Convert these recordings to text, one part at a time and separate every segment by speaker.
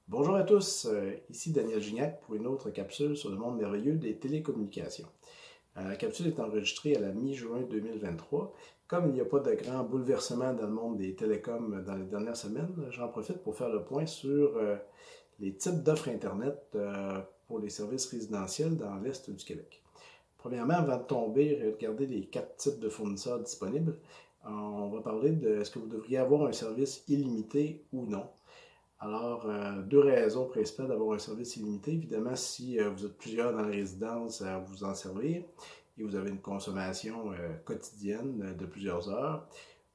Speaker 1: Bonjour à tous, ici Daniel Gignac pour une autre capsule sur le monde merveilleux des télécommunications. La capsule est enregistrée à la mi-juin 2023. Comme il n'y a pas de grand bouleversement dans le monde des télécoms dans les dernières semaines, j'en profite pour faire le point sur les types d'offres Internet pour les services résidentiels dans l'Est du Québec. Premièrement, avant de tomber et regarder les 4 types de fournisseurs disponibles, on va parler de est-ce que vous devriez avoir un service illimité ou non. Alors, deux raisons principales d'avoir un service illimité. Évidemment, si vous êtes plusieurs dans la résidence à vous en servir et vous avez une consommation quotidienne de plusieurs heures,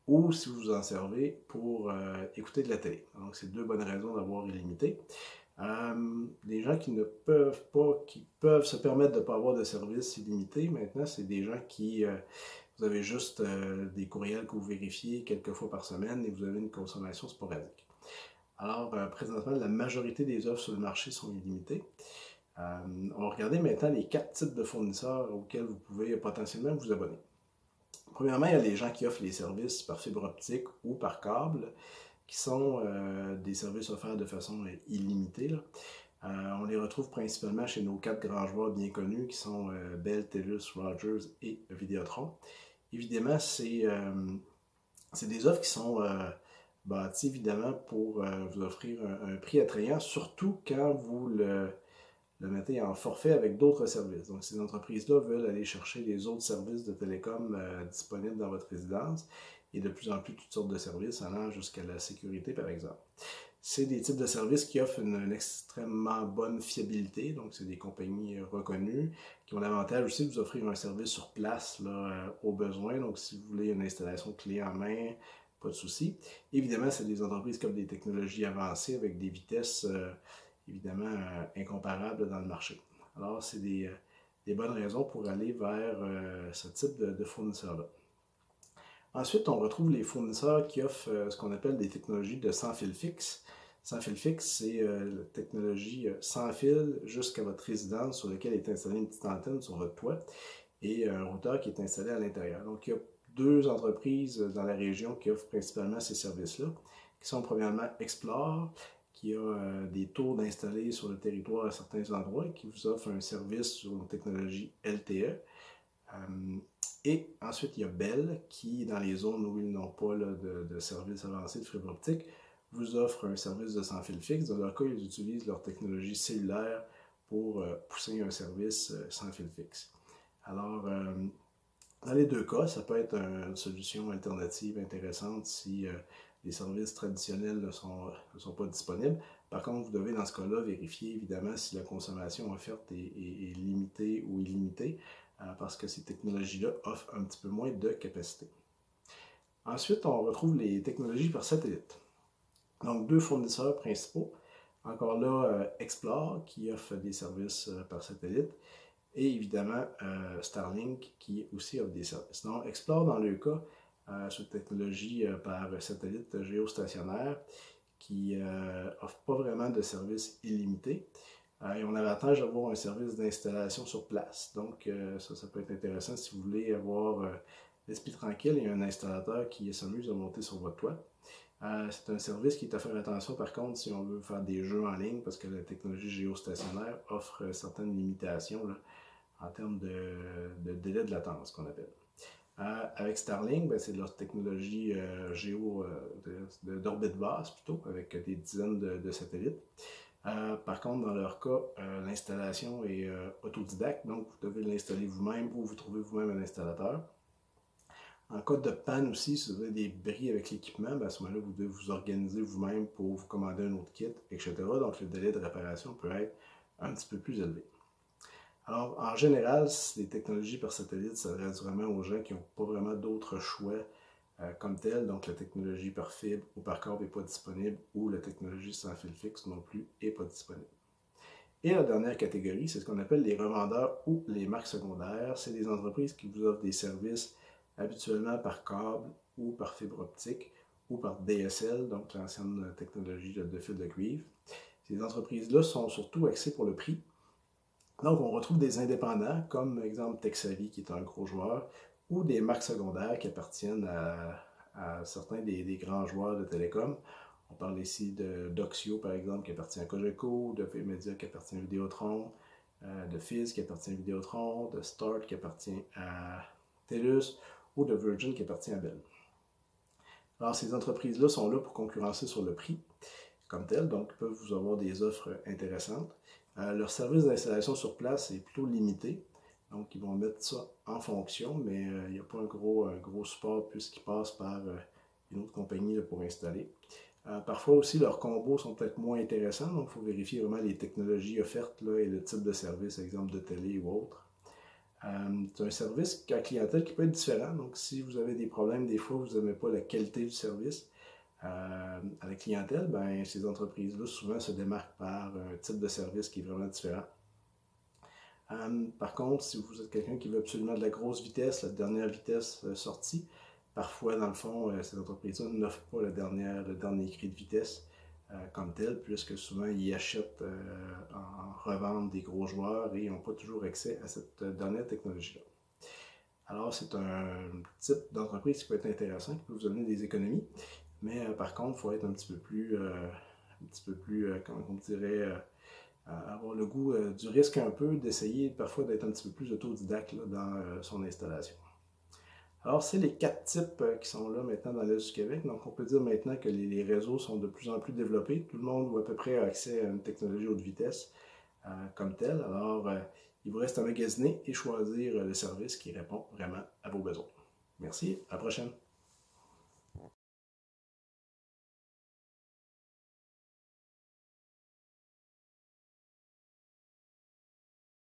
Speaker 1: ou si vous vous en servez pour écouter de la télé. Donc, c'est deux bonnes raisons d'avoir illimité. Les gens qui ne peuvent pas, qui peuvent se permettre de ne pas avoir de service illimité, maintenant, c'est des gens qui, vous avez juste des courriels que vous vérifiez quelques fois par semaine et vous avez une consommation sporadique. Alors, présentement, la majorité des offres sur le marché sont illimitées. On va regarder maintenant les 4 types de fournisseurs auxquels vous pouvez potentiellement vous abonner. Premièrement, il y a les gens qui offrent les services par fibre optique ou par câble, qui sont des services offerts de façon illimitée. On les retrouve principalement chez nos 4 grands joueurs bien connus, qui sont Bell, TELUS, Rogers et Vidéotron. Évidemment, c'est des offres qui sont bâties évidemment pour vous offrir un prix attrayant, surtout quand vous le mettez en forfait avec d'autres services. Donc, ces entreprises-là veulent aller chercher les autres services de télécom disponibles dans votre résidence et de plus en plus toutes sortes de services allant jusqu'à la sécurité, par exemple. C'est des types de services qui offrent une extrêmement bonne fiabilité, donc c'est des compagnies reconnues qui ont l'avantage aussi de vous offrir un service sur place là, au besoin. Donc, si vous voulez une installation clé en main, pas de souci. Évidemment, c'est des entreprises qui offrent des technologies avancées avec des vitesses évidemment incomparables dans le marché. Alors, c'est des bonnes raisons pour aller vers ce type de fournisseurs-là. Ensuite, on retrouve les fournisseurs qui offrent ce qu'on appelle des technologies de sans fil fixe. Sans fil fixe, c'est la technologie sans fil jusqu'à votre résidence sur laquelle est installée une petite antenne sur votre toit et un routeur qui est installé à l'intérieur. Donc, il y a 2 entreprises dans la région qui offrent principalement ces services-là, qui sont premièrement Explore, qui a des tours d'installer sur le territoire à certains endroits et qui vous offre un service sur une technologie LTE. Et ensuite, il y a Bell qui, dans les zones où ils n'ont pas là, de service avancé de fibre optique, vous offre un service de sans fil fixe. Dans leur cas, ils utilisent leur technologie cellulaire pour pousser un service sans fil fixe. Alors, dans les 2 cas, ça peut être une solution alternative intéressante si les services traditionnels ne sont pas disponibles. Par contre, vous devez dans ce cas-là vérifier évidemment si la consommation offerte est limitée ou illimitée, parce que ces technologies-là offrent un petit peu moins de capacité. Ensuite, on retrouve les technologies par satellite. Donc, 2 fournisseurs principaux. Encore là, Explore qui offre des services par satellite et évidemment Starlink qui aussi offre des services. Donc, Explore dans le cas, c'est une technologie par satellite géostationnaire qui offre pas vraiment de service illimité. Et on a l'avantage d'avoir un service d'installation sur place. Donc, ça peut être intéressant si vous voulez avoir l'esprit tranquille et un installateur qui s'amuse à monter sur votre toit. C'est un service qui est à faire attention par contre si on veut faire des jeux en ligne parce que la technologie géostationnaire offre certaines limitations là, en termes de délai de latence qu'on appelle. Avec Starlink, ben, c'est de leur technologie d'orbite basse plutôt, avec des dizaines de satellites. Par contre, dans leur cas, l'installation est autodidacte, donc vous devez l'installer vous-même ou vous trouvez vous-même un installateur. En cas de panne aussi, si vous avez des bris avec l'équipement, ben à ce moment-là, vous devez vous organiser vous-même pour vous commander un autre kit, etc. Donc le délai de réparation peut être un petit peu plus élevé. Alors, en général, les technologies par satellite s'adressent vraiment aux gens qui n'ont pas vraiment d'autres choix comme tel. Donc, la technologie par fibre ou par câble n'est pas disponible ou la technologie sans fil fixe non plus n'est pas disponible. Et la dernière catégorie, c'est ce qu'on appelle les revendeurs ou les marques secondaires. C'est des entreprises qui vous offrent des services habituellement par câble ou par fibre optique ou par DSL, donc l'ancienne technologie de fil de cuivre. Ces entreprises-là sont surtout axées pour le prix. Donc, on retrouve des indépendants, comme exemple Texavi, qui est un gros joueur, ou des marques secondaires qui appartiennent à certains des grands joueurs de télécom. On parle ici d'Oxio, par exemple, qui appartient à Cogeco, de VMedia qui appartient à Vidéotron, de Fizz qui appartient à Vidéotron, de Start qui appartient à TELUS ou de Virgin qui appartient à Bell. Alors, ces entreprises-là sont là pour concurrencer sur le prix comme tel, donc ils peuvent vous avoir des offres intéressantes. Leur service d'installation sur place est plutôt limité, donc ils vont mettre ça en fonction, mais il n'y a pas un gros support puisqu'ils passent par une autre compagnie là, pour installer. Parfois aussi, leurs combos sont peut-être moins intéressants, donc il faut vérifier vraiment les technologies offertes là, et le type de service, exemple de télé ou autre. C'est un service à clientèle qui peut être différent, donc si vous avez des problèmes, des fois vous n'aimez pas la qualité du service à la clientèle, ben, ces entreprises-là souvent se démarquent par un type de service qui est vraiment différent. Par contre, si vous êtes quelqu'un qui veut absolument de la grosse vitesse, la dernière vitesse sortie, parfois, dans le fond, ces entreprises-là n'offrent pas le dernier cri de vitesse comme tel, puisque souvent, ils achètent en revente des gros joueurs et n'ont pas toujours accès à cette dernière technologie-là. Alors, c'est un type d'entreprise qui peut être intéressant, qui peut vous donner des économies, mais par contre, il faut être un petit peu plus comment on dirait, avoir le goût du risque un peu, d'essayer parfois d'être un petit peu plus autodidacte là, dans son installation. Alors, c'est les 4 types qui sont là maintenant dans l'Est du Québec. Donc, on peut dire maintenant que les réseaux sont de plus en plus développés. Tout le monde ou à peu près a accès à une technologie haute vitesse comme telle. Alors, il vous reste à magasiner et choisir le service qui répond vraiment à vos besoins. Merci, à la prochaine.